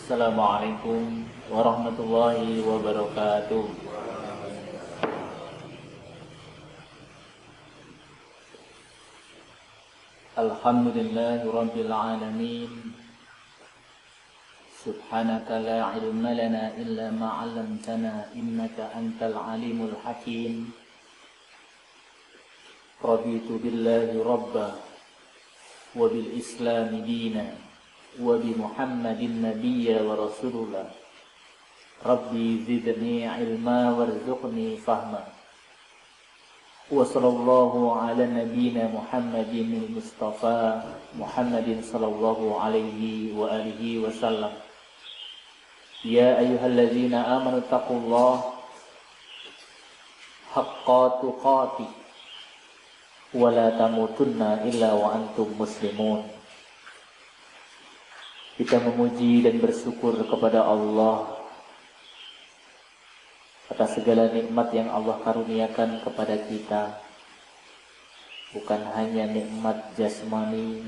Assalamualaikum warahmatullahi wabarakatuh. Alhamdulillahi rabbil alamin. Subhanaka la ilma lana illa ma 'allamtana innaka antal alimul hakim. Raditu billahi rabba wa bil islami dina wa bi Muhammadin nabiyya wa rasulah. Rabbi zidni ilma warzuqni fahma. Wa sallallahu ala nabiyyina Muhammadin al-Mustafa Muhammadin sallallahu alaihi wa alihi wasallam. Ya ayyuhalladzina amanu taqullaha haqqa tuqatih wa la tamutunna illa wa antum muslimun. Kita memuji dan bersyukur kepada Allah atas segala nikmat yang Allah karuniakan kepada kita. Bukan hanya nikmat jasmani,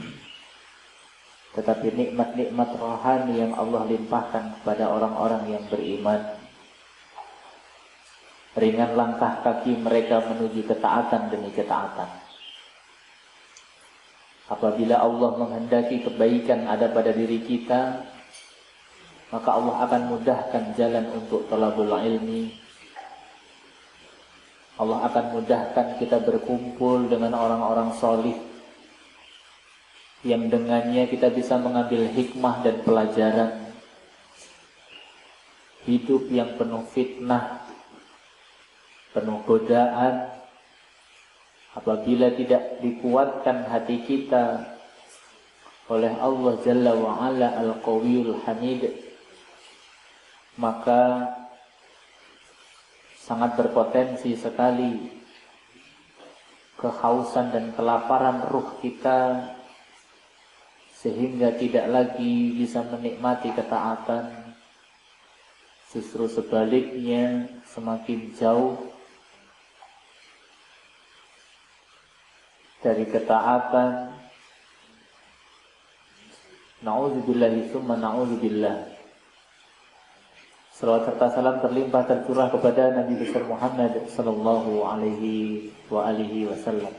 tetapi nikmat-nikmat rohani yang Allah limpahkan kepada orang-orang yang beriman. Ringan langkah kaki mereka menuju ketaatan demi ketaatan. Apabila Allah menghendaki kebaikan ada pada diri kita, maka Allah akan mudahkan jalan untuk thalabul ilmi. Allah akan mudahkan kita berkumpul dengan orang-orang solih yang dengannya kita bisa mengambil hikmah dan pelajaran. Hidup yang penuh fitnah, penuh godaan, apabila tidak dikuatkan hati kita oleh Allah Jalla wa'ala Al-Qawiyul Hamid, maka sangat berpotensi sekali kehausan dan kelaparan ruh kita, sehingga tidak lagi bisa menikmati ketaatan. Justru sebaliknya, semakin jauh dari ketaatan. Na'udzubillahi summa na'udzubillah. Salawat serta salam terlimpah tercurah kepada Nabi besar Muhammad sallallahu alaihi wa alihi wasallam,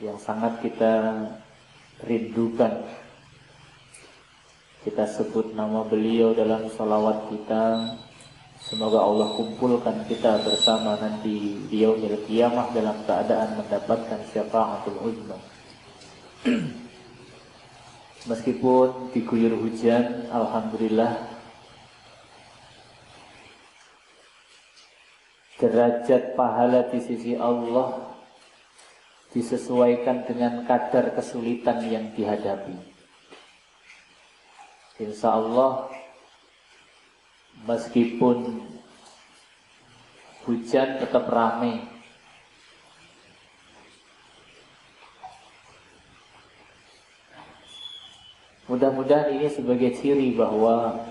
yang sangat kita rindukan. Kita sebut nama beliau dalam salawat kita. Semoga Allah kumpulkan kita bersama nanti di yaumil qiyamah dalam keadaan mendapatkan syafaatul uzma. Meskipun diguyur hujan, alhamdulillah derajat pahala di sisi Allah disesuaikan dengan kadar kesulitan yang dihadapi. Insya Allah, meskipun hujan tetap ramai. Mudah-mudahan ini sebagai ciri bahwa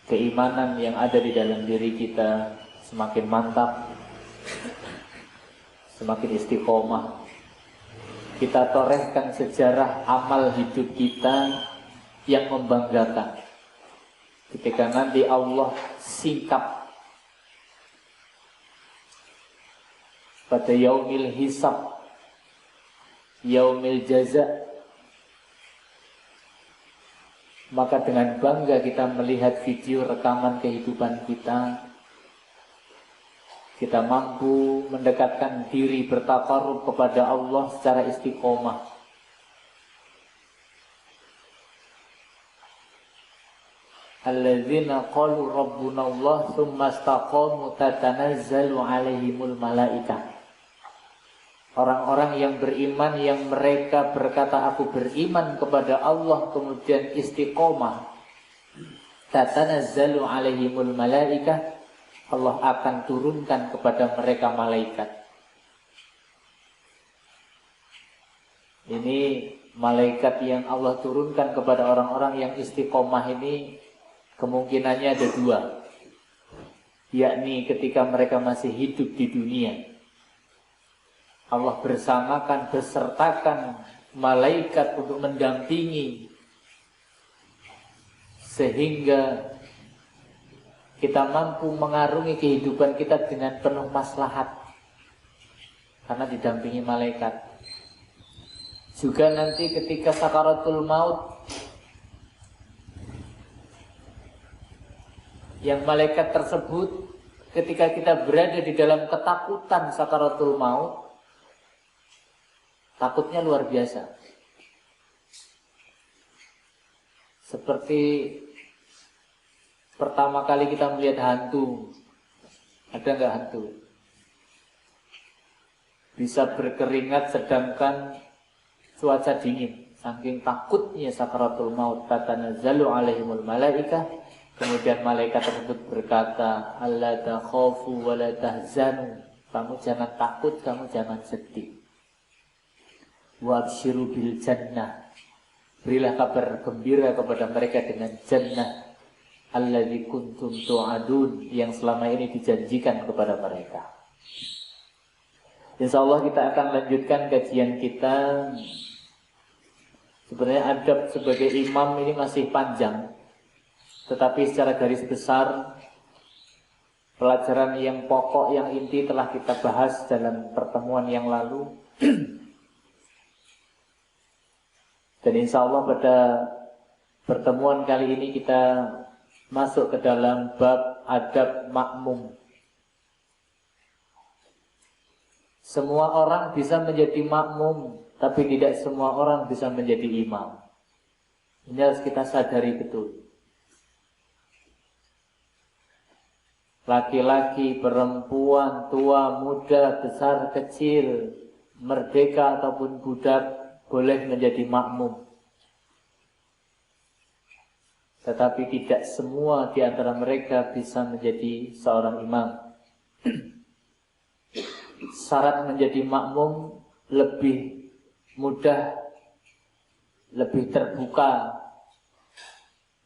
keimanan yang ada di dalam diri kita semakin mantap, semakin istiqomah. Kita torehkan sejarah amal hidup kita yang membanggakan. Ketika nanti Allah singkap pada yaumil hisab, yaumil jaza, maka dengan bangga kita melihat video rekaman kehidupan kita. Kita mampu mendekatkan diri bertaqarrub kepada Allah secara istiqomah. Alladzina qalu rabbunallah tsumma istaqamu tatanazzalu alaihimul malaikah. Orang-orang yang beriman yang mereka berkata aku beriman kepada Allah kemudian istiqomah, tatanazzalu alaihimul malaikah, Allah akan turunkan kepada mereka malaikat. Ini malaikat yang Allah turunkan kepada orang-orang yang istiqomah ini kemungkinannya ada dua, yakni ketika mereka masih hidup di dunia, Allah bersamakan, besertakan malaikat untuk mendampingi sehingga kita mampu mengarungi kehidupan kita dengan penuh maslahat karena didampingi malaikat. Juga nanti ketika sakaratul maut, yang malaikat tersebut ketika kita berada di dalam ketakutan sakaratul maut, takutnya luar biasa. Seperti pertama kali kita melihat hantu. Ada nggak hantu? Bisa berkeringat sedangkan cuaca dingin. Saking takutnya sakaratul maut, tatanazzalu alaihimul malaikah. Kemudian malaikat tersebut berkata, alla takhafu wa la tahzanu. Kamu jangan takut, kamu jangan sedih. Wa absyiru bil jannah. Berilah kabar gembira kepada mereka dengan jannah alladzi kuntum tu'adun, yang selama ini dijanjikan kepada mereka. Insyaallah kita akan lanjutkan kajian kita. Sebenarnya adab sebagai imam ini masih panjang, tetapi secara garis besar pelajaran yang pokok, yang inti telah kita bahas dalam pertemuan yang lalu. Dan insya Allah pada pertemuan kali ini kita masuk ke dalam bab adab makmum. Semua orang bisa menjadi makmum, tapi tidak semua orang bisa menjadi imam. Ini harus kita sadari betul. Laki-laki, perempuan, tua, muda, besar, kecil, merdeka ataupun budak boleh menjadi makmum. Tetapi tidak semua di antara mereka bisa menjadi seorang imam. Syarat menjadi makmum lebih mudah, lebih terbuka,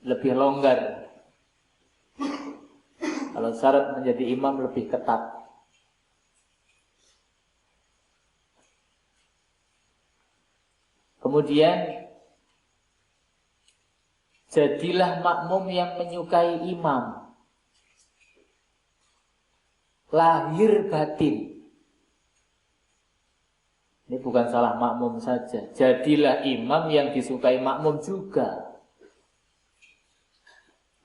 lebih longgar. Kalau syarat menjadi imam lebih ketat. Kemudian jadilah makmum yang menyukai imam, lahir batin. Ini bukan salah makmum saja. Jadilah imam yang disukai makmum juga.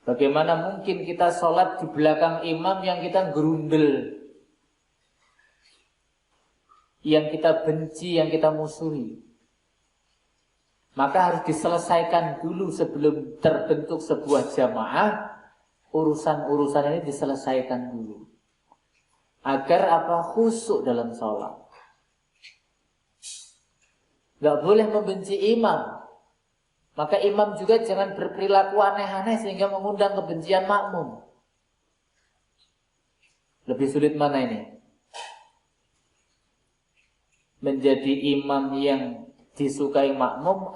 Bagaimana mungkin kita sholat di belakang imam yang kita gerundel, yang kita benci, yang kita musuhi? Maka harus diselesaikan dulu sebelum terbentuk sebuah jamaah. Urusan-urusan ini diselesaikan dulu. Agar apa? Khusyuk dalam sholat. Gak boleh membenci imam. Maka imam juga jangan berperilaku aneh-aneh sehingga mengundang kebencian makmum. Lebih sulit mana ini? Menjadi imam yang disukai makmum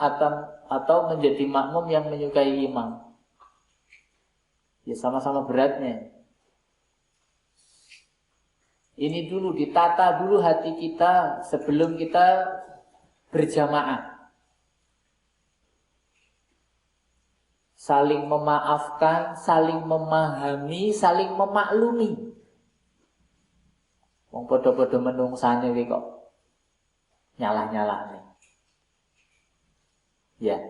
atau menjadi makmum yang menyukai imam? Ya sama-sama beratnya. Ini dulu, ditata dulu hati kita sebelum kita berjamaah. Saling memaafkan, saling memahami, saling memaklumi. Wong podo-podo menungsane iki kok nyalah-nyalah nih. Ya,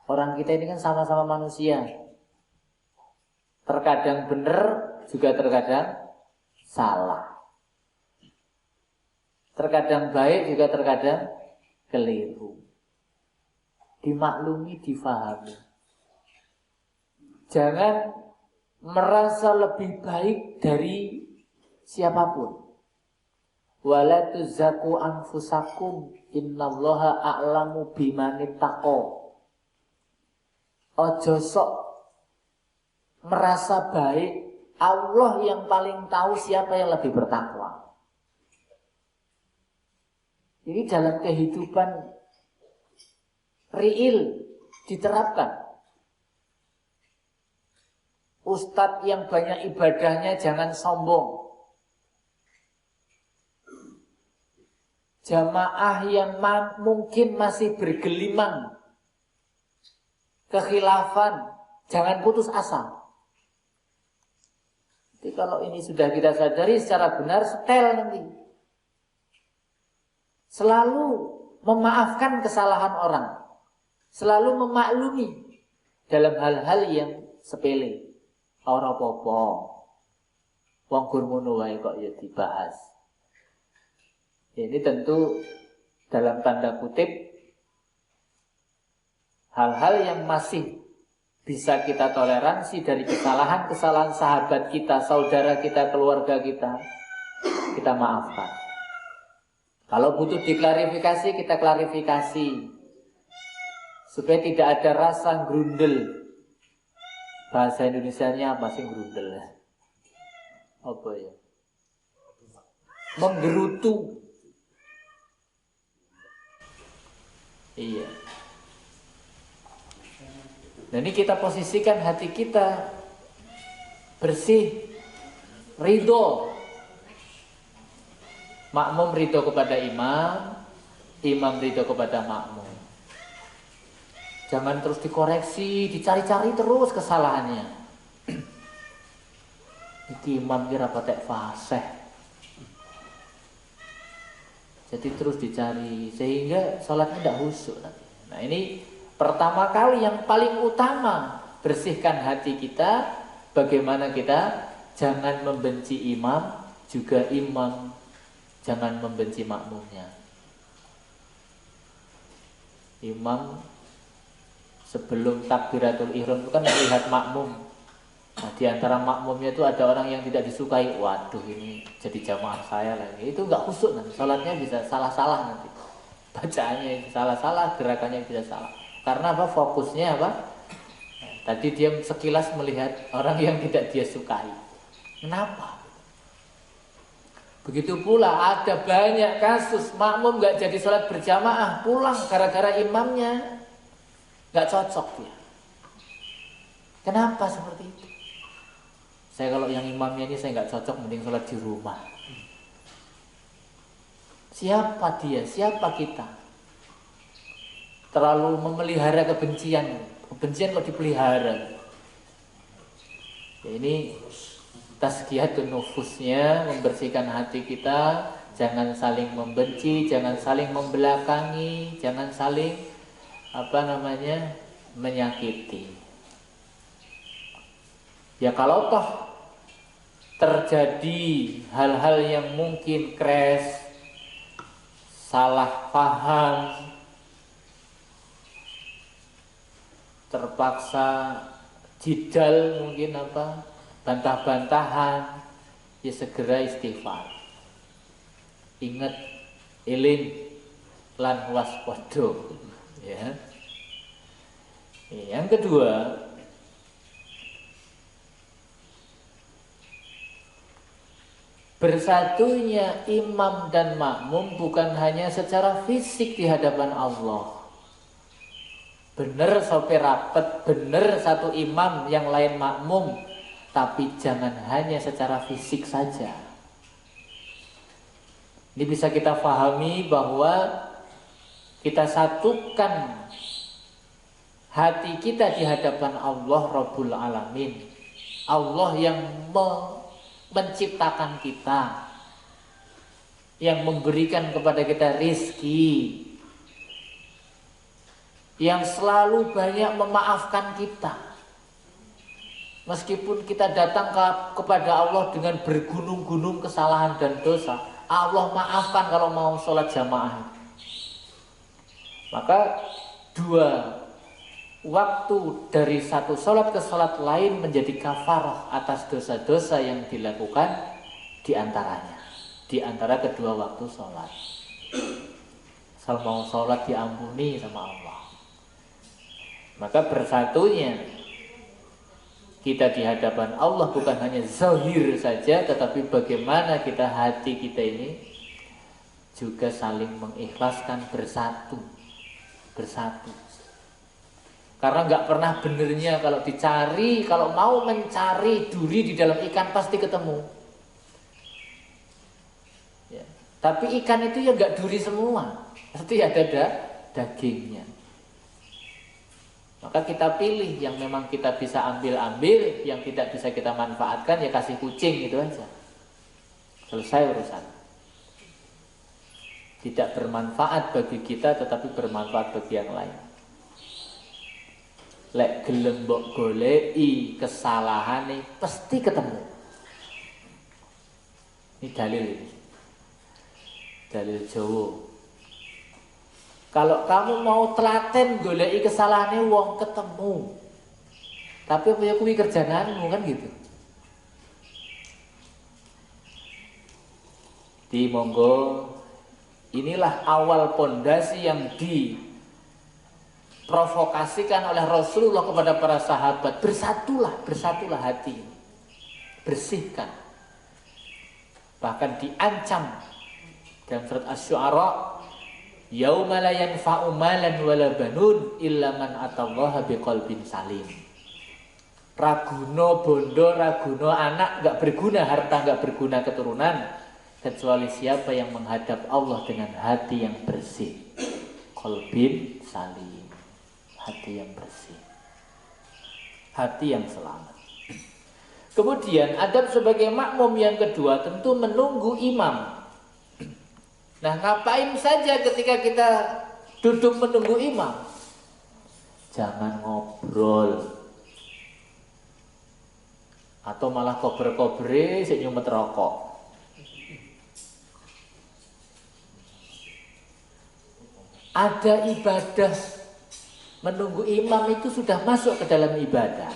orang kita ini kan sama-sama manusia. Terkadang benar, juga terkadang salah. Terkadang baik, juga terkadang keliru. Dimaklumi, difahami. Jangan merasa lebih baik dari siapapun. Wala tuzzaku anfusakum innallaha a'lamu bimanittaqo. Ojo sok merasa baik, Allah yang paling tahu siapa yang lebih bertakwa. Ini dalam kehidupan real diterapkan. Ustadz yang banyak ibadahnya jangan sombong. Jamaah yang mungkin masih bergelimang kekhilafan, Jangan putus asa. Jadi kalau ini sudah kita sadari secara benar, setel nanti. Selalu memaafkan kesalahan orang. Selalu memaklumi dalam hal-hal yang sepele. Ora apa-apa. Wong gur ngono wae kok ya dibahas. Ini tentu dalam tanda kutip hal-hal yang masih bisa kita toleransi dari kesalahan-kesalahan sahabat kita, saudara kita, keluarga kita maafkan. Kalau butuh diklarifikasi, kita klarifikasi. Supaya tidak ada rasa grundel. Bahasa Indonesianya apa sih grundel? Apa ya? Menggerutu. Iya. Nah ini kita posisikan hati kita bersih, ridho. Makmum ridho kepada imam, imam ridho kepada makmum. Jangan terus dikoreksi, dicari-cari terus kesalahannya. Iki imam kira patek fasih. Jadi terus dicari sehingga sholatnya tidak khusyuk nanti. Nah ini pertama kali yang paling utama, bersihkan hati kita. Bagaimana kita jangan membenci imam, juga imam jangan membenci makmumnya. Imam sebelum takbiratul ihram itu kan melihat makmum. Nah, di antara makmumnya itu ada orang yang tidak disukai. Waduh, ini jadi jamaah saya lagi. Itu enggak khusyuk nanti. Salatnya bisa salah-salah nanti. Bacaannya salah-salah, gerakannya bisa salah. Karena apa? Fokusnya apa? Nah, tadi dia sekilas melihat orang yang tidak dia sukai. Kenapa? Begitu pula ada banyak kasus makmum enggak jadi salat berjamaah, pulang gara-gara imamnya enggak cocok dia. Kenapa seperti itu? Saya kalau yang imamnya ini saya nggak cocok, mending sholat di rumah. Siapa dia? Siapa kita? Terlalu memelihara kebencian. Kebencian kok dipelihara? Ya ini tazkiyatun nufusnya, membersihkan hati kita. Jangan saling membenci, jangan saling membelakangi, jangan saling menyakiti. Ya kalau toh terjadi hal-hal yang mungkin crash, salah paham, terpaksa jidal mungkin bantah-bantahan, ya segera istighfar. Ingat eling lan waspada. Ya. Yang kedua, bersatunya imam dan makmum bukan hanya secara fisik di hadapan Allah. Benar sopir rapet, benar satu imam yang lain makmum, tapi jangan hanya secara fisik saja. Ini bisa kita pahami bahwa kita satukan hati kita di hadapan Allah Rabbul Alamin. Allah yang menciptakan kita, yang memberikan kepada kita rizki, yang selalu banyak memaafkan kita. Meskipun kita datang kepada Allah dengan bergunung-gunung kesalahan dan dosa, Allah maafkan kalau mau sholat jamaah. Maka dua waktu dari satu sholat ke sholat lain menjadi kafarah atas dosa-dosa yang dilakukan di antaranya, di antara kedua waktu sholat. Asal mau sholat diampuni sama Allah. Maka bersatunya kita di hadapan Allah bukan hanya zahir saja, tetapi bagaimana kita hati kita ini juga saling mengikhlaskan, bersatu. Karena nggak pernah benernya kalau dicari, kalau mau mencari duri di dalam ikan pasti ketemu. Ya. Tapi ikan itu ya nggak duri semua, pasti ada dagingnya. Maka kita pilih yang memang kita bisa ambil-ambil, yang tidak bisa kita manfaatkan ya kasih kucing, itu aja. Selesai urusan. Tidak bermanfaat bagi kita tetapi bermanfaat bagi yang lain. Lek gelem mbok goleki kesalahane pasti ketemu. Ini dalil ini. Dalil Jawa. Kalau kamu mau telaten goleki kesalahane wong ketemu. Tapi apa ya kuwi kerjaanmu kan gitu. Di monggo inilah awal pondasi yang diprovokasikan oleh Rasulullah kepada para sahabat. Bersatulah hati. Bersihkan. Bahkan diancam dalam surat Asy-Syu'ara, yauma la yanfa'u malan wala banun illa man atallaha biqalbin salim. Raguna bondo, raguna anak enggak berguna, harta enggak berguna, keturunan, kecuali siapa yang menghadap Allah dengan hati yang bersih. Qalbin salim. Hati yang bersih. Hati yang selamat. Kemudian adab sebagai makmum yang kedua tentu menunggu imam. Nah, ngapain saja ketika kita duduk menunggu imam? Jangan ngobrol. Atau malah kober-kobre sik nyumet rokok. Ada ibadah menunggu imam itu sudah masuk ke dalam ibadah.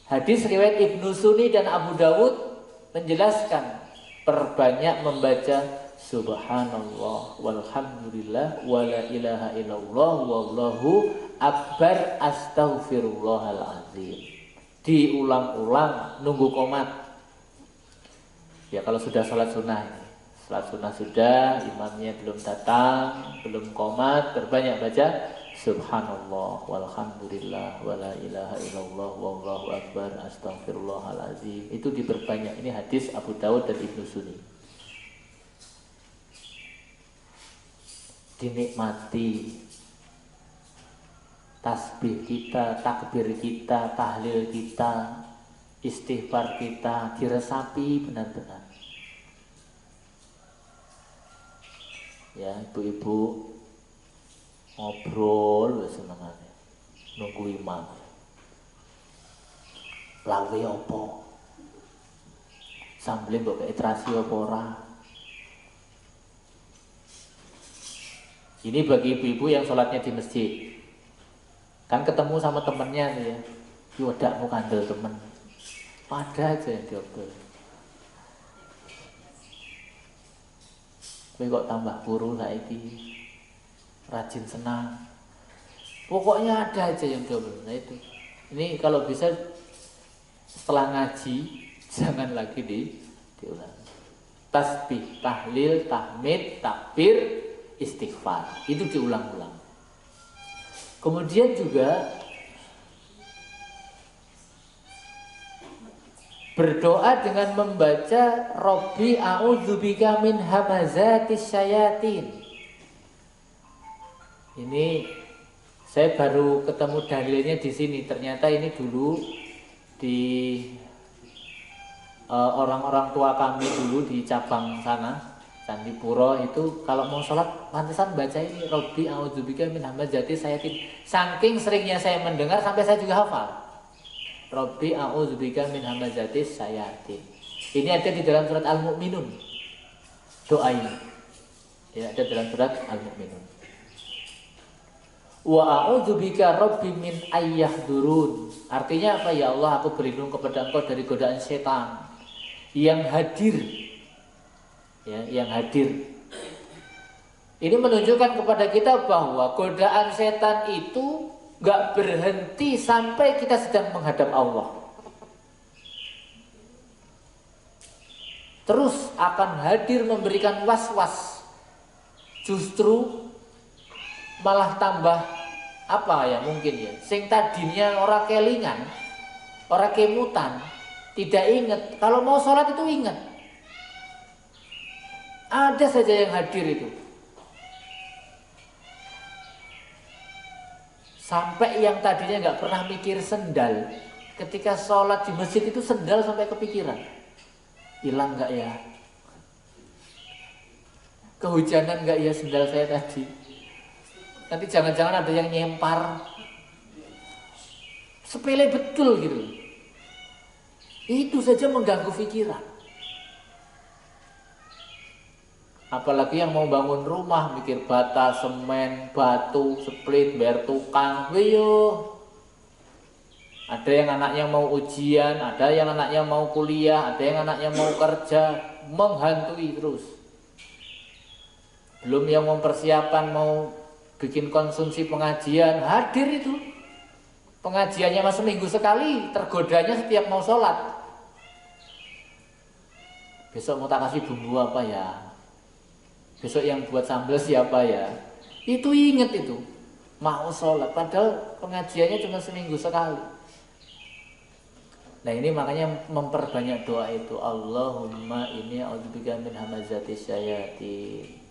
Hadis riwayat Ibnu Sunni dan Abu Dawud menjelaskan perbanyak membaca subhanallah walhamdulillah wala ilaha illallah wallahu akbar astaghfirullahalazim. Diulang-ulang nunggu qomat. Ya kalau sudah salat sunnah ini. Salat sunnah sudah, imamnya belum datang, belum qomat, perbanyak baca subhanallah walhamdulillah wala ilaha illallah wallahu akbar astaghfirullahalazim. Itu diperbanyak. Ini hadis Abu Dawud dan Ibnu Sunni. Dinikmati tasbih kita, takbir kita, tahlil kita, istighfar kita, diresapi benar-benar. Ya, ibu-ibu ngobrol wis senengane nunggu imam. Lawe apa? Sambel mbok kei terasi apa ora? Ini bagi ibu-ibu yang sholatnya di masjid. Kan ketemu sama temennya nih ya. Yo dakmu kandel temen. Ada aja yang diobrol. Kowe kok tambah puru saiki. Rajin senang. Pokoknya ada aja yang diobrol. Nah itu. Ini kalau bisa setelah ngaji jangan lagi diulang. Tasbih, tahlil, tahmid, takbir, istighfar. Itu diulang-ulang. Kemudian juga berdoa dengan membaca Rabbi a'udzubika min hamazatis syayatin. Ini saya baru ketemu dalilnya di sini. Ternyata ini dulu di orang-orang tua kami dulu di cabang sana, Candipuro itu kalau mau sholat pantesan baca ini Rabbi a'udzubika min hamazatis syayatin. Saking seringnya saya mendengar sampai saya juga hafal. Rabbi a'udzubika min hamazatis syayatin. Ini ada di dalam surat Al-Mu'minun. Doa ini. Ya, ada dalam surat Al-Mu'minun. Wa a'udzubika rabbi min ayyahdurun. Artinya apa? Ya Allah, aku berlindung kepada Engkau dari godaan setan yang hadir. Ya, yang hadir. Ini menunjukkan kepada kita bahwa godaan setan itu gak berhenti sampai kita sedang menghadap Allah. Terus akan hadir memberikan was-was. Justru malah tambah apa ya mungkin ya. Sing tadinya orang kelingan, orang kemutan, tidak ingat. Kalau mau sholat itu ingat. Ada saja yang hadir itu. Sampai yang tadinya nggak pernah mikir sendal, ketika sholat di masjid itu sendal sampai kepikiran. Hilang nggak ya? Kehujanan nggak ya sendal saya tadi? Nanti jangan-jangan ada yang nyempar. Sepele betul gitu. Itu saja mengganggu pikiran. Apalagi yang mau bangun rumah, mikir bata, semen, batu, split, bayar tukang, weyo. Ada yang anaknya mau ujian, ada yang anaknya mau kuliah, ada yang anaknya mau kerja, menghantui terus. Belum yang mempersiapkan mau bikin konsumsi pengajian, hadir itu. Pengajiannya mas seminggu sekali, tergodanya setiap mau sholat. Besok mau tak kasih bumbu apa ya? Besok yang buat sambal siapa ya? Itu inget itu. Mau sholat, padahal pengajiannya cuma seminggu sekali. Nah ini makanya memperbanyak doa itu. Allahumma inni a'udzubika min hamazatis syayatin.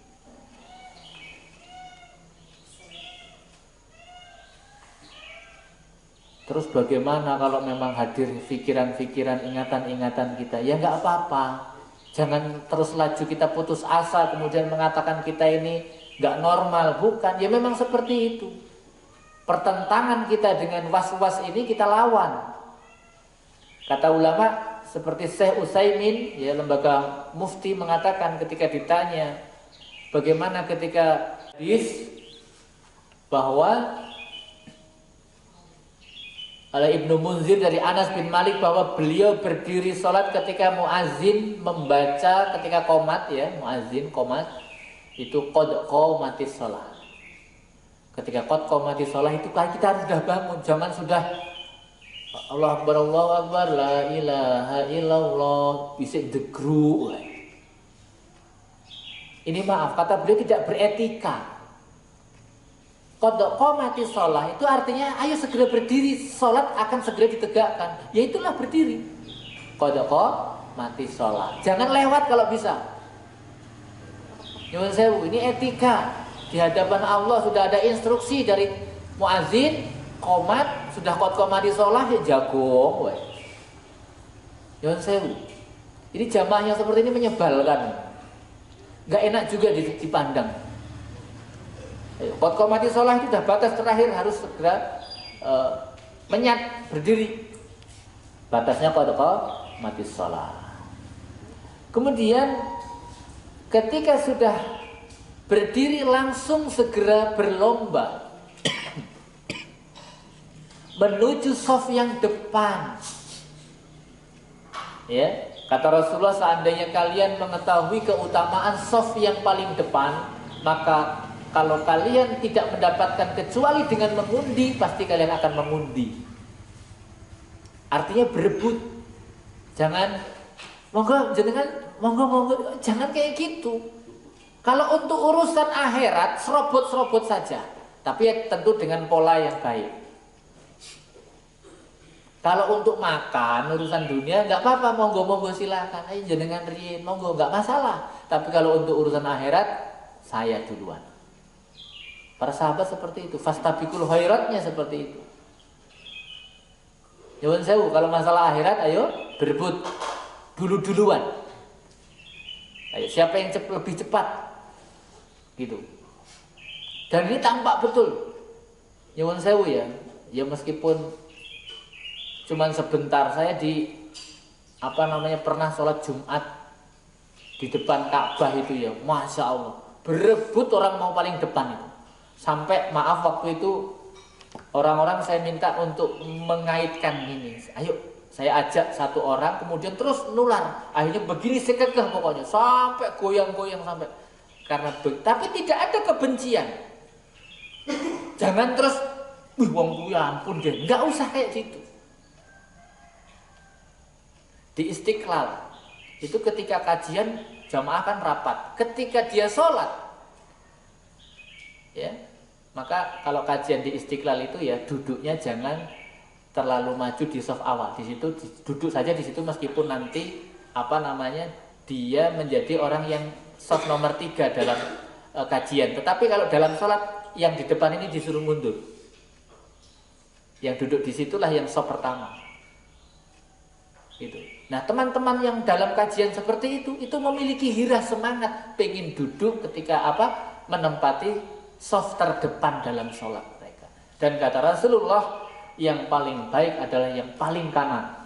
Terus bagaimana kalau memang hadir pikiran-pikiran, ingatan-ingatan kita? Ya nggak apa-apa. Jangan terus laju kita putus asa kemudian mengatakan kita ini nggak normal. Bukan, ya memang seperti itu. Pertentangan kita dengan was-was ini kita lawan. Kata ulama seperti Syekh Utsaimin, ya lembaga mufti mengatakan ketika ditanya bagaimana ketika hadis bahwa oleh Ibnu Munzir dari Anas bin Malik bahwa beliau berdiri sholat ketika muazin membaca ketika qomat, ya muazin qomat itu qad qomatis sholat. Ketika qad qomatis sholat itu kita harus sudah bangun, jangan sudah Allah Akbar la ilaha illallah bisik degru. Ini maaf kata beliau tidak beretika. Qad qomatis sholat itu artinya ayo segera berdiri, sholat akan segera ditegakkan. Ya itulah berdiri. Qad qomatis sholat. Jangan lewat kalau bisa. Nyuwun sewu, ini etika. Di hadapan Allah sudah ada instruksi dari muazin, qomat, sudah qad qomatis sholat ya jago. Nyuwun sewu. Ini jamaahnya seperti ini menyebalkan. Gak enak juga dipandang. Qad qomatis sholat itu sudah batas terakhir, harus segera menyat, berdiri. Batasnya qad qomatis sholat. Kemudian ketika sudah berdiri langsung segera berlomba menuju shaf yang depan. Ya, kata Rasulullah, seandainya kalian mengetahui keutamaan shaf yang paling depan, maka kalau kalian tidak mendapatkan kecuali dengan mengundi, pasti kalian akan mengundi. Artinya berebut. Jangan monggo jenengan, monggo jangan kayak gitu. Kalau untuk urusan akhirat serobot-serobot saja, tapi ya tentu dengan pola yang baik. Kalau untuk makan urusan dunia nggak apa-apa, monggo silakan, ayo jenengan riyin, monggo nggak masalah. Tapi kalau untuk urusan akhirat, saya duluan. Para sahabat seperti itu, fastabiqul khairatnya seperti itu. Nyuwun sewu, kalau masalah akhirat ayo berebut duluan. Ayo siapa yang lebih cepat, gitu. Dan ini tampak betul. Nyuwun sewu ya, ya meskipun cuman sebentar, saya pernah sholat Jumat di depan Ka'bah itu ya, masya Allah, berebut orang mau paling depan itu. Sampai maaf waktu itu orang-orang saya minta untuk mengaitkan ini. Ayo saya ajak satu orang, kemudian terus nular. Akhirnya begini sekegah pokoknya sampai goyang-goyang sampai tapi tidak ada kebencian. Jangan terus, wong ya ampun deh, nggak usah kayak gitu. Di Istiqlal itu ketika kajian jamaah kan rapat. Ketika dia sholat, ya, maka kalau kajian di Istiqlal itu ya duduknya jangan terlalu maju di shaf awal. Di situ duduk saja di situ meskipun nanti dia menjadi orang yang shaf nomor 3 dalam kajian. Tetapi kalau dalam sholat yang di depan ini disuruh mundur. Yang duduk di situlah yang saf pertama. Gitu. Nah, teman-teman yang dalam kajian seperti itu memiliki hirah semangat pengen duduk ketika menempati saf terdepan dalam sholat mereka. Dan kata Rasulullah, yang paling baik adalah yang paling kanan.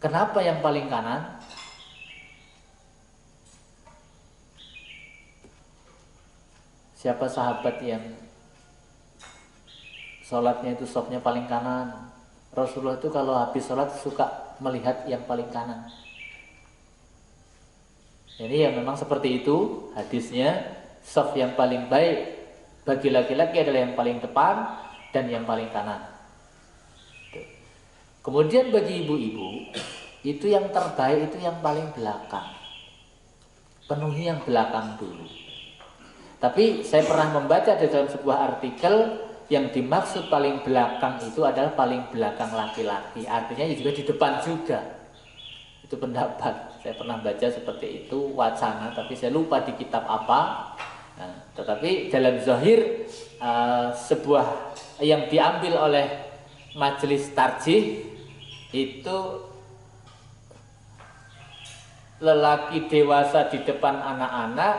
Kenapa yang paling kanan? Siapa sahabat yang sholatnya itu safnya paling kanan? Rasulullah itu kalau habis sholat suka melihat yang paling kanan. Ini ya memang seperti itu hadisnya. Saf yang paling baik bagi laki-laki adalah yang paling depan dan yang paling kanan. Kemudian bagi ibu-ibu, itu yang terbaik itu yang paling belakang. Penuhi yang belakang dulu. Tapi saya pernah membaca di dalam sebuah artikel, yang dimaksud paling belakang itu adalah paling belakang laki-laki. Artinya juga di depan juga. Itu pendapat. Saya pernah baca seperti itu, wacana, tapi saya lupa di kitab apa. Nah, tetapi dalam zahir sebuah yang diambil oleh majelis tarjih itu lelaki dewasa di depan anak-anak,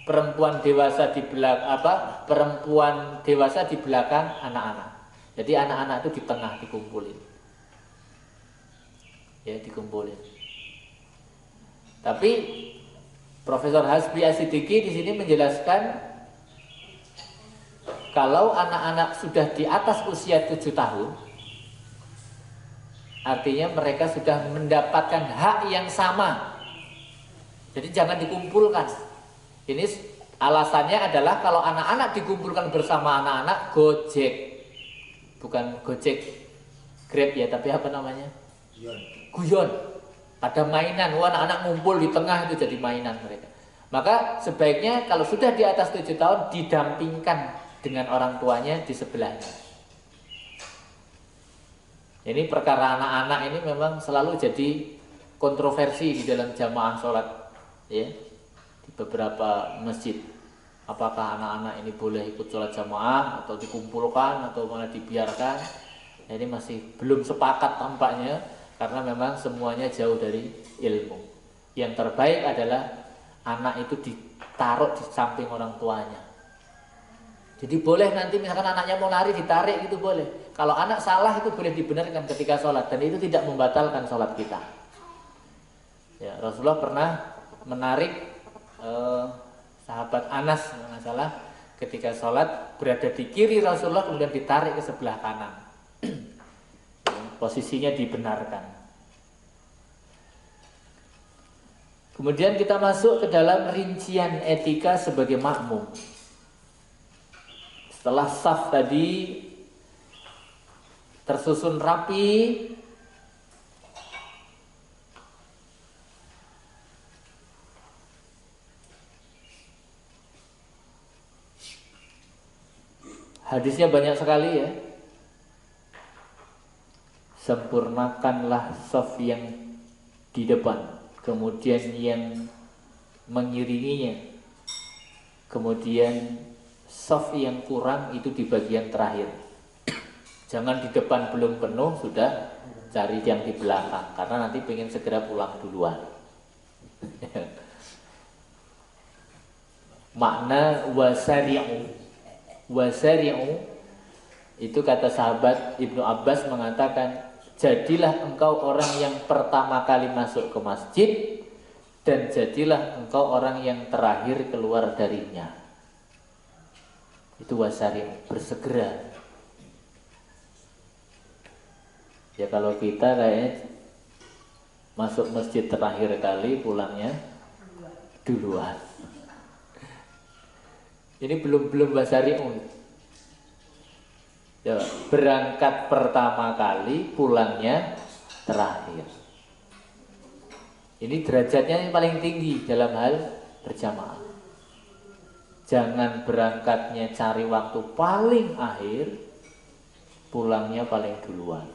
perempuan dewasa di belakang anak-anak. Jadi anak-anak itu di tengah dikumpulin. Ya, dikumpulin. Tapi Profesor Hasbi As-Siddiqi di sini menjelaskan kalau anak-anak sudah di atas usia 7 tahun, artinya mereka sudah mendapatkan hak yang sama. Jadi jangan dikumpulkan. Ini alasannya adalah kalau anak-anak dikumpulkan bersama anak-anak Gojek. Bukan Gojek Grab ya, tapi apa namanya? Guyon. Ada mainan, anak-anak ngumpul di tengah itu jadi mainan mereka. Maka sebaiknya kalau sudah di atas 7 tahun didampingkan dengan orang tuanya di sebelahnya. Ini perkara anak-anak ini memang selalu jadi kontroversi di dalam jamaah sholat, ya, di beberapa masjid. Apakah anak-anak ini boleh ikut sholat jamaah atau dikumpulkan atau malah dibiarkan? Nah, ini masih belum sepakat tampaknya, karena memang semuanya jauh dari ilmu. Yang terbaik adalah anak itu ditaruh di samping orang tuanya. Jadi boleh nanti misalkan anaknya mau lari ditarik itu boleh. Kalau anak salah itu boleh dibenarkan ketika sholat, dan itu tidak membatalkan sholat kita. Ya, Rasulullah pernah menarik sahabat Anas nggak salah ketika sholat berada di kiri Rasulullah, kemudian ditarik ke sebelah kanan. Posisinya dibenarkan. Kemudian kita masuk ke dalam rincian etika sebagai makmum. Setelah saf tadi tersusun rapi, hadisnya banyak sekali ya. Sempurnakanlah saf yang di depan, kemudian yang mengiringinya, kemudian saf yang kurang itu di bagian terakhir. Jangan di depan belum penuh sudah cari yang di belakang, karena nanti pengen segera pulang duluan. Makna wasari'u itu kata sahabat Ibnu Abbas mengatakan, jadilah engkau orang yang pertama kali masuk ke masjid, dan jadilah engkau orang yang terakhir keluar darinya. Itu wasari'u, bersegera. Ya kalau kita kayaknya masuk masjid terakhir kali, pulangnya duluan. Ini belum wasari'u. Ya, berangkat pertama kali, pulangnya terakhir. Ini derajatnya yang paling tinggi dalam hal berjamaah. Jangan berangkatnya cari waktu paling akhir, pulangnya paling duluan.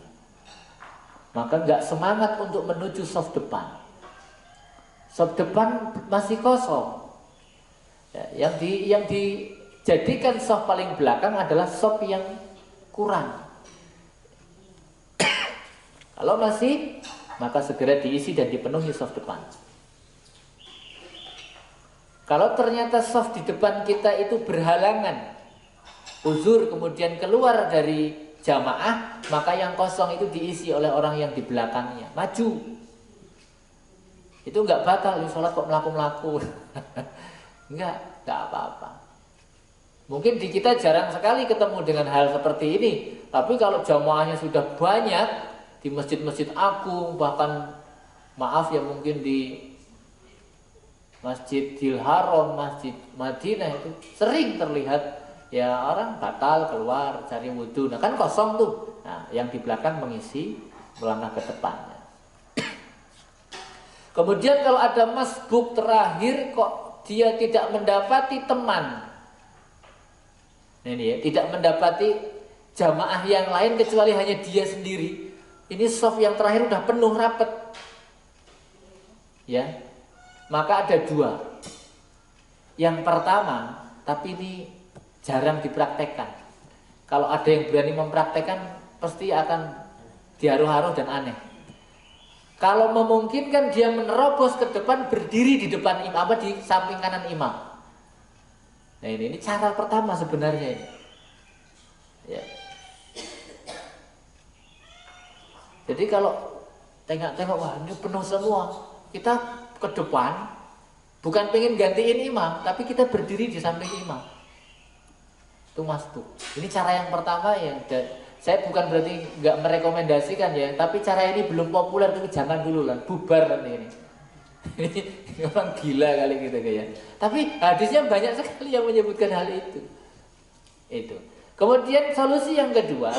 Maka nggak semangat untuk menuju shaf depan. Shaf depan masih kosong. Ya, yang dijadikan shaf paling belakang adalah shaf yang kurang. Kalau masih, maka segera diisi dan dipenuhi saf depan. Kalau ternyata saf di depan kita itu berhalangan, uzur kemudian keluar dari jamaah, maka yang kosong itu diisi oleh orang yang di belakangnya. Maju. Itu enggak batal, ini sholat kok melaku-melaku. Enggak apa-apa. Mungkin di kita jarang sekali ketemu dengan hal seperti ini. Tapi kalau jamaahnya sudah banyak, di masjid-masjid agung, bahkan maaf ya mungkin di Masjidil Haram, Masjid Madinah itu sering terlihat ya orang batal keluar cari wudhu. Nah kan kosong tuh. Nah yang di belakang mengisi, melangkah ke depannya. Kemudian kalau ada masbuk terakhir kok dia tidak mendapati teman. Ini ya, tidak mendapati jamaah yang lain kecuali hanya dia sendiri. Ini shaf yang terakhir udah penuh rapat. Ya. Maka ada dua. Yang pertama, tapi ini jarang dipraktekkan. Kalau ada yang berani mempraktekkan, pasti akan diharu-haru dan aneh. Kalau memungkinkan dia menerobos ke depan, berdiri di depan imam, di samping kanan imam. Nah ini cara pertama sebenarnya ini. Ya. Jadi kalau tengok-tengok, wah ini penuh semua, kita ke depan, bukan pengen gantiin imam, tapi kita berdiri di samping imam. Itu masbuk. Ini cara yang pertama ya. Saya bukan berarti nggak merekomendasikan ya, tapi cara ini belum populer, tapi jangan dulu lah, bubar nanti ini. Ini orang gila kali gitu kayak. Tapi hadisnya banyak sekali yang menyebutkan hal itu. Itu. Kemudian solusi yang kedua,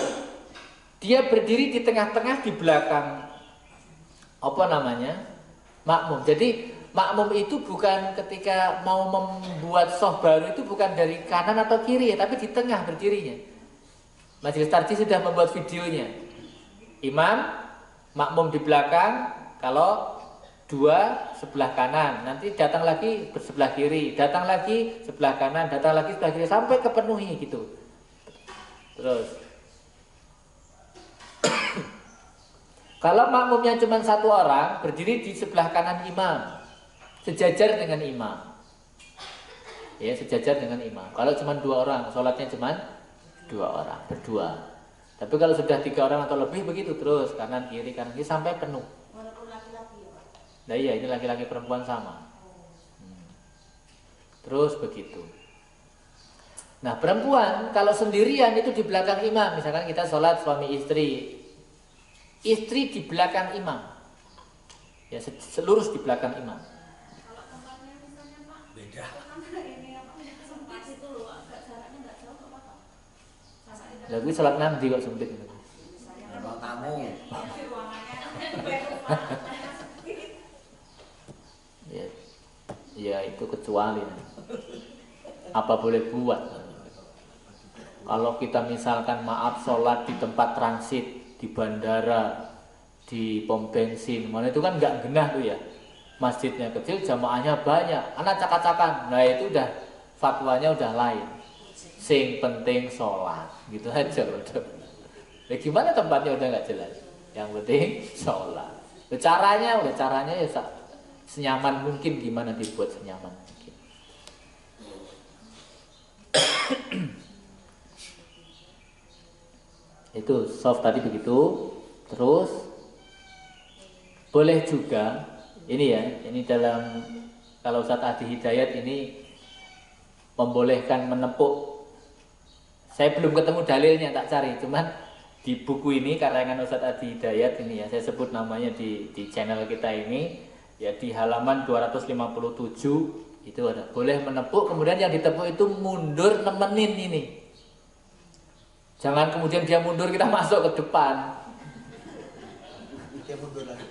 dia berdiri di tengah-tengah di belakang apa namanya? Makmum. Jadi makmum itu bukan ketika mau membuat shaf baru itu bukan dari kanan atau kiri ya, tapi di tengah berdirinya. Majelis Tarjih sudah membuat videonya. Imam, makmum di belakang, kalau dua sebelah kanan, nanti datang lagi sebelah kiri, datang lagi sebelah kanan, datang lagi sebelah kiri sampai kepenuhi gitu. Terus kalau makmumnya cuma satu orang, berdiri di sebelah kanan imam, sejajar dengan imam. Ya, sejajar dengan imam. Kalau cuma dua orang, sholatnya cuma dua orang, berdua. Tapi kalau sudah tiga orang atau lebih begitu terus, kanan kiri sampai penuh. Nah iya, ini laki-laki perempuan sama. Terus begitu. Nah perempuan kalau sendirian itu di belakang imam. Misalkan kita sholat suami istri, istri di belakang imam, ya seluruh di belakang imam. Kalau tempatnya misalnya Pak beda. Ini apa sempit itu loh, agak jaraknya nggak jauh nggak apa-apa. Lalu sholat nanti kok sempit. Ruang tamu. Ya itu kecuali. Apa boleh buat? Kalau kita misalkan maaf sholat di tempat transit, di bandara, di pom bensin, mana itu kan nggak genah tuh ya. Masjidnya kecil, jamaahnya banyak, anak cakak-cakan. Nah itu udah fatwanya udah lain. Sing penting sholat, gitu aja udah. Ya gimana tempatnya udah nggak jelas. Yang penting sholat. Caranya ya senyaman mungkin, gimana dibuat senyaman mungkin. Itu soft tadi begitu. Terus boleh juga ini ya, ini dalam kalau Ustaz Adi Hidayat ini membolehkan menepuk. Saya belum ketemu dalilnya, tak cari, cuman di buku ini karangan Ustaz Adi Hidayat ini ya, saya sebut namanya di channel kita ini ya, di halaman 257 itu ada boleh menepuk, kemudian yang ditepuk itu mundur nemenin ini. Jangan kemudian dia mundur kita masuk ke depan. Dia mundur lagi.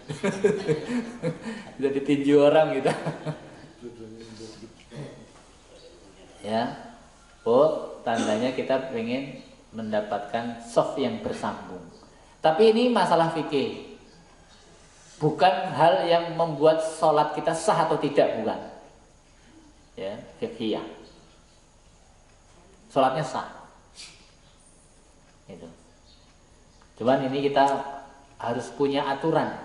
Sudah ditinju orang gitu. Ya. Oh, tandanya kita pengen mendapatkan soft yang bersambung. Tapi ini masalah fikih. Bukan hal yang membuat sholat kita sah atau tidak, bukan. Ya, fikih. Sholatnya sah. Gitu. Cuman ini kita harus punya aturan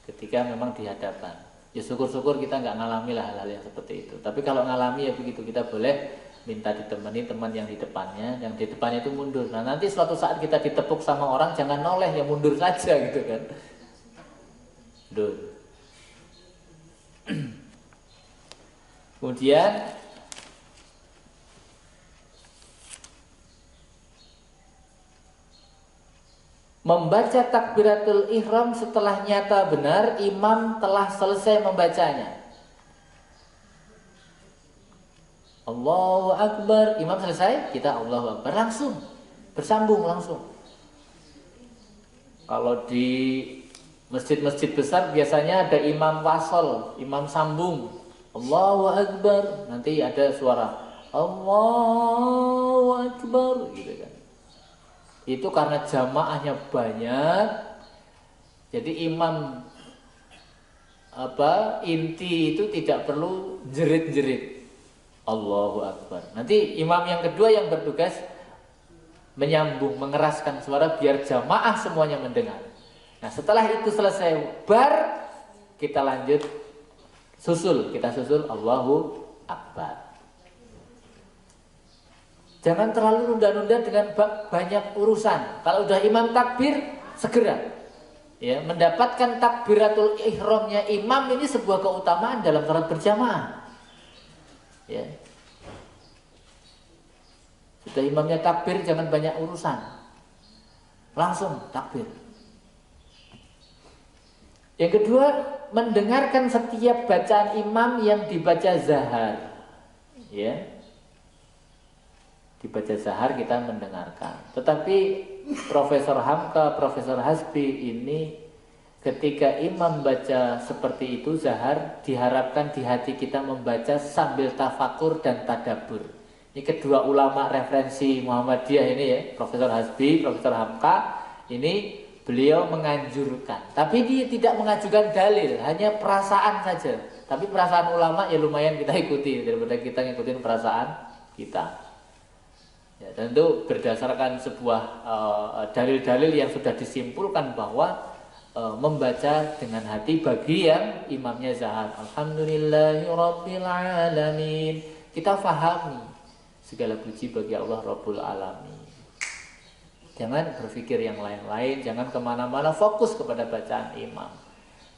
ketika memang di hadapan. Ya syukur-syukur kita nggak ngalami lah hal-hal yang seperti itu. Tapi kalau ngalami ya begitu, kita boleh minta ditemani teman yang di depannya, yang di depannya itu mundur. Nah nanti suatu saat kita ditepuk sama orang, jangan noleh, ya mundur saja gitu kan. Mundur. Kemudian membaca takbiratul ihram setelah nyata benar imam telah selesai membacanya. Allahu Akbar, imam selesai, kita Allahu Akbar, langsung bersambung langsung. Kalau di masjid-masjid besar biasanya ada imam wasol, imam sambung, Allahu Akbar, nanti ada suara Allahu Akbar gitu kan. Itu karena jamaahnya banyak, jadi imam inti itu tidak perlu jerit-jerit Allahu Akbar. Nanti imam yang kedua yang bertugas menyambung, mengeraskan suara biar jamaah semuanya mendengar. Nah setelah itu selesai bar, kita lanjut kita susul Allahu Akbar. Jangan terlalu nunda-nunda dengan banyak urusan. Kalau udah imam takbir, segera ya mendapatkan takbiratul ihramnya imam ini sebuah keutamaan dalam salat berjamaah. Ya. Sudah imamnya takbir, jangan banyak urusan, langsung takbir. Yang kedua, mendengarkan setiap bacaan imam yang dibaca zahar. Ya, dibaca zahar kita mendengarkan. Tetapi Profesor Hamka, Profesor Hasbi ini ketika imam baca seperti itu zahar, diharapkan di hati kita membaca sambil tafakur dan tadabbur. Ini kedua ulama referensi Muhammadiyah ini ya, Profesor Hasbi, Profesor Hamka, ini beliau menganjurkan. Tapi dia tidak mengajukan dalil, hanya perasaan saja. Tapi perasaan ulama ya lumayan kita ikuti daripada kita ngikutin perasaan kita. Ya, tentu berdasarkan sebuah dalil-dalil yang sudah disimpulkan bahwa membaca dengan hati bagi yang imamnya zahar. Alhamdulillahirabbil alamin. Kita fahami segala puji bagi Allah Rabbul Alamin. Jangan berpikir yang lain-lain, jangan kemana-mana, fokus kepada bacaan imam.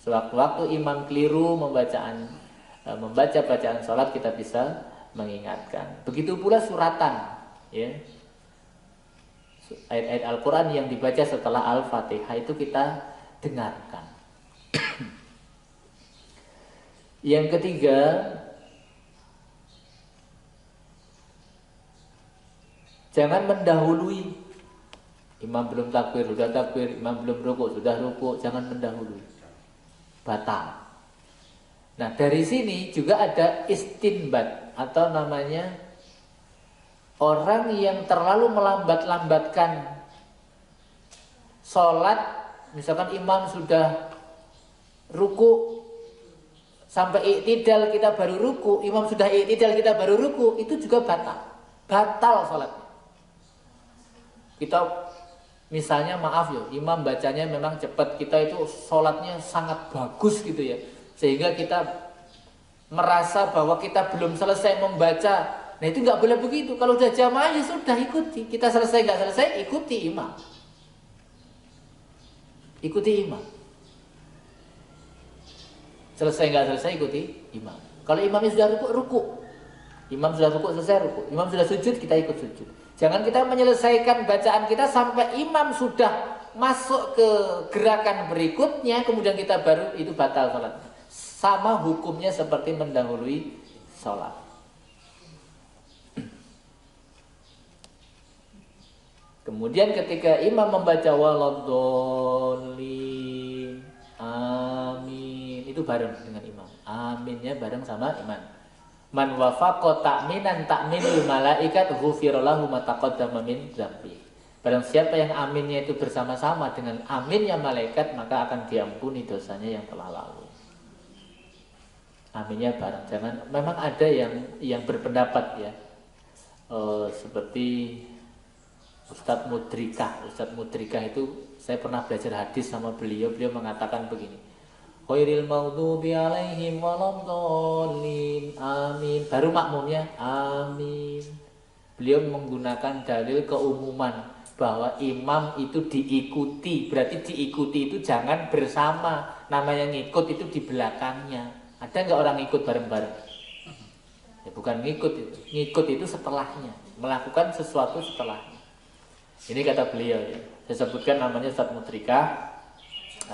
Sewaktu-waktu imam keliru membaca bacaan sholat, kita bisa mengingatkan. Begitu pula suratan, ya. Ayat-ayat Al-Quran yang dibaca setelah Al-Fatihah itu kita dengarkan. Yang ketiga, jangan mendahului. Imam belum takbir, sudah takbir. Imam belum rukuk, sudah rukuk. Jangan mendahului, batal. Nah dari sini juga ada istinbat atau namanya orang yang terlalu melambat-lambatkan sholat. Misalkan imam sudah ruku sampai iktidal kita baru ruku, imam sudah iktidal kita baru ruku, itu juga batal sholatnya. Kita misalnya maaf ya, imam bacanya memang cepat, kita itu sholatnya sangat bagus gitu ya, sehingga kita merasa bahwa kita belum selesai membaca. Nah itu nggak boleh begitu. Kalau udah jamaah ya sudah ikuti, kita selesai nggak selesai ikuti imam. Ikuti imam. Selesai nggak selesai ikuti imam. Kalau imamnya sudah ruku. Imam sudah ruku, selesai ruku. Imam sudah sujud, kita ikut sujud. Jangan kita menyelesaikan bacaan kita sampai imam sudah masuk ke gerakan berikutnya, kemudian kita baru, itu batal sholat. Sama hukumnya seperti mendahului sholat. Kemudian ketika imam membaca waladhdallin, amin, itu bareng dengan imam. Aminnya bareng sama imam. Man wafaqa ta'minan ta'minul malaikat ghufira lahu ma taqaddama min dzambi. Barang siapa yang aminnya itu bersama-sama dengan aminnya malaikat, maka akan diampuni dosanya yang telah lalu. Aminnya bareng. Jangan, memang ada yang berpendapat ya, seperti Ustadz Mudrikah itu saya pernah belajar hadis sama beliau mengatakan begini, ghairil maghdubi alaihim waladdallin, amin, baru makmumnya amin. Beliau menggunakan dalil keumuman bahwa imam itu diikuti, berarti diikuti itu jangan bersama, namanya ngikut itu di belakangnya. Ada nggak orang ikut bareng-bareng? Ya bukan ngikut itu setelahnya, melakukan sesuatu setelahnya. Ini kata beliau ya. Saya sebutkan namanya Ustadz Mudrikah,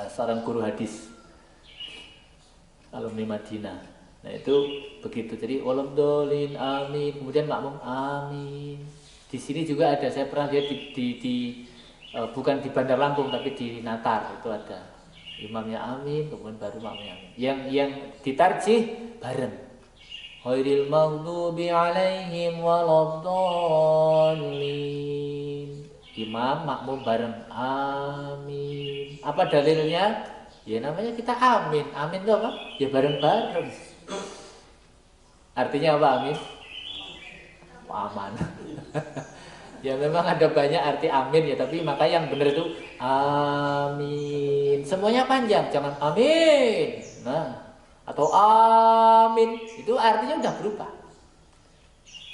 seorang guru hadis alumni Madinah. Nah itu begitu. Jadi waladhdallin amin, kemudian makmum amin. Di sini juga ada, saya pernah lihat bukan di Bandar Lampung tapi di Natar itu ada. Imamnya amin, kemudian baru makmumnya amin. Yang ditarjih bareng. Ghairil maghdubi alaihim waladdallin. Imam makmum bareng amin. Apa dalilnya? Ya namanya kita amin. Amin itu apa? Ya bareng-bareng. Artinya apa amin? Aman. Ya memang ada banyak arti amin ya, tapi maka yang benar itu amin. Semuanya panjang, jangan amin. Nah, atau amin. Itu artinya udah berubah.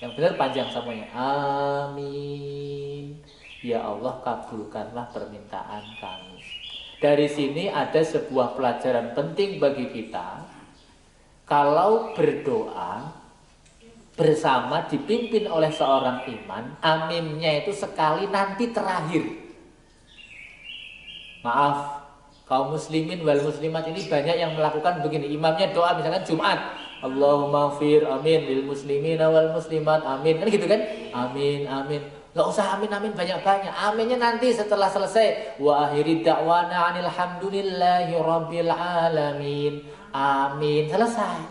Yang benar panjang semuanya. Amin. Ya Allah, kabulkanlah permintaan kami. Dari sini ada sebuah pelajaran penting bagi kita. Kalau berdoa bersama dipimpin oleh seorang iman, aminnya itu sekali, nanti terakhir. Maaf, kaum muslimin wal muslimat ini banyak yang melakukan begini. Imamnya doa misalkan Jumat, Allahumma fir amin lil muslimin wal muslimat amin, kan gitu kan? Amin amin. Gak usah amin amin banyak-banyak. Aminnya nanti setelah selesai. Wa akhiri da'wana anil hamdulillahi rabbil alamin. Amin, selesai.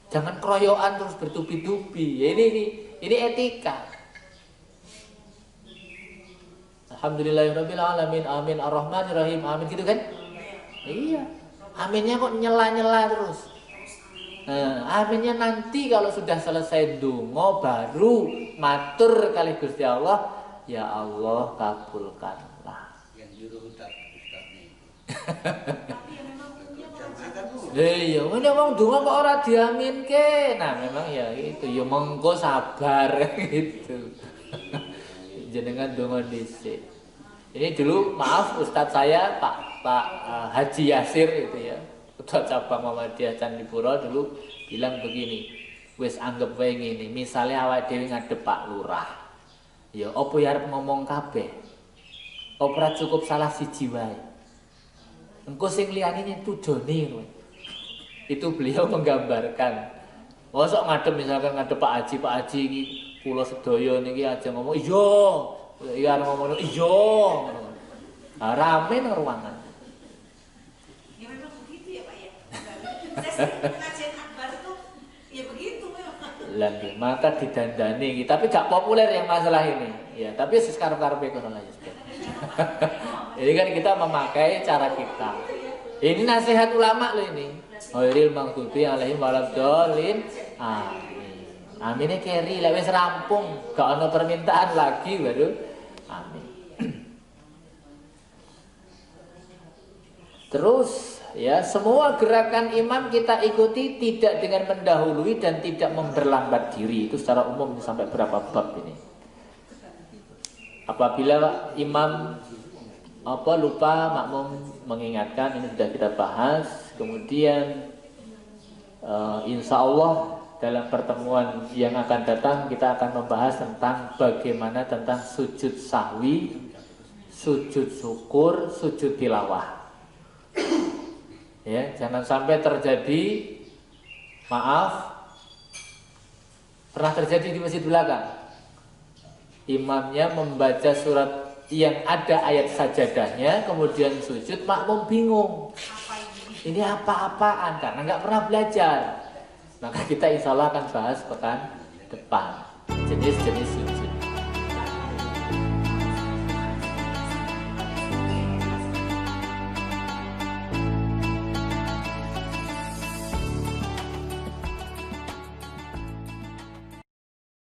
Jangan keroyokan terus bertubi-tubi. Ini etika. Alhamdulillahi rabbil alamin. Amin ar-rahmanir-rahim. Amin gitu kan? Iya. Aminnya kok nyela-nyela terus. Nah, aminnya nanti kalau sudah selesai donga baru matur kali Gusti Allah, ya Allah kabulkanlah. Yang juru ustadnya itu. Iya, ini wong donga kok ora diaminke. Nah, memang ya itu, ya mengko sabar gitu. Jenengan donga dhisik. Ini dulu maaf Ustadz saya Pak Haji Yasir itu ya. Ketua cabang Muhammadiyah Candipuro dulu bilang begini, wis anggap wae ngene, misale awake dhewe ngadep Pak Lurah. Ya apa ya arep ngomong kabeh? Ora cukup salah siji wae. Engko sing liyane tudone kowe. Itu beliau menggambarkan. Mosok ngadep misalkan ngadep Pak Haji iki kula sedaya niki aja ngomong iya. Iya ngomong iya. Nah, rame nang ruangan. Pengajian akbar itu ya begitu memang. Maka didandani, tapi gak populer yang masalah ini. Ya, tapi sekarang ekonomi aja. Ini kan kita memakai cara kita. Ini nasihat ulama loh ini. Ghairil maghdubi alaihim waladdallin. Amin. Aminnya keri, lek wis rampung, gak ono permintaan lagi baru amin. Terus ya, semua gerakan imam kita ikuti tidak dengan mendahului dan tidak memperlambat diri. Itu secara umum sampai berapa bab ini. Apabila imam lupa, makmum mengingatkan, ini sudah kita bahas. Kemudian insya Allah dalam pertemuan yang akan datang kita akan membahas tentang bagaimana tentang sujud sahwi, sujud syukur, sujud tilawah. Ya, jangan sampai terjadi, maaf, pernah terjadi di masjid belakang. Imamnya membaca surat yang ada ayat sajadahnya, kemudian sujud, makmum bingung. Ini apa-apaan karena nggak pernah belajar. Maka kita insya Allah akan bahas pekan depan jenis-jenis sujud.